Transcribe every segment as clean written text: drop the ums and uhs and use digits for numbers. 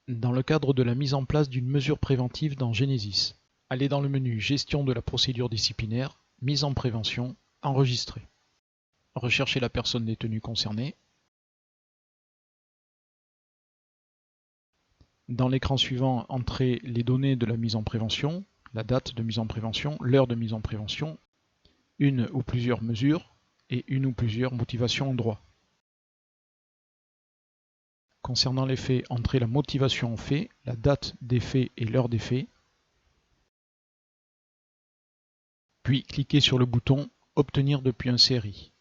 Dans le cadre de la mise en place d'une mesure préventive dans Genesis, allez dans le menu Gestion de la procédure disciplinaire, Mise en prévention, Enregistrer. Recherchez la personne détenue concernée. Dans l'écran suivant, entrez les données de la mise en prévention, la date de mise en prévention, l'heure de mise en prévention, une ou plusieurs mesures et une ou plusieurs motivations en droit. Concernant les faits, entrez la motivation en fait, la date des faits et l'heure des faits. Puis cliquez sur le bouton « Obtenir depuis un CRI ».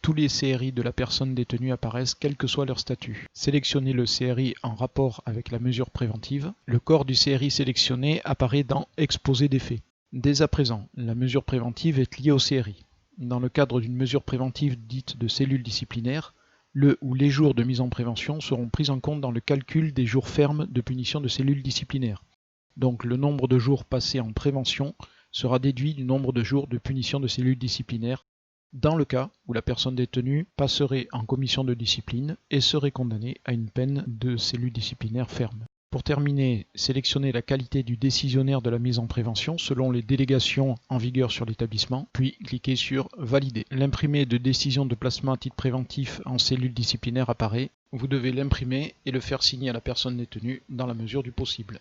Tous les CRI de la personne détenue apparaissent quel que soit leur statut. Sélectionnez le CRI en rapport avec la mesure préventive. Le corps du CRI sélectionné apparaît dans « Exposé des faits ». Dès à présent, la mesure préventive est liée au CRI. Dans le cadre d'une mesure préventive dite de cellule disciplinaire, le ou les jours de mise en prévention seront pris en compte dans le calcul des jours fermes de punition de cellule disciplinaire. Donc le nombre de jours passés en prévention sera déduit du nombre de jours de punition de cellule disciplinaire dans le cas où la personne détenue passerait en commission de discipline et serait condamnée à une peine de cellule disciplinaire ferme. Pour terminer, sélectionnez la qualité du décisionnaire de la mise en prévention selon les délégations en vigueur sur l'établissement, puis cliquez sur « Valider ». L'imprimé de décision de placement à titre préventif en cellule disciplinaire apparaît. Vous devez l'imprimer et le faire signer à la personne détenue dans la mesure du possible.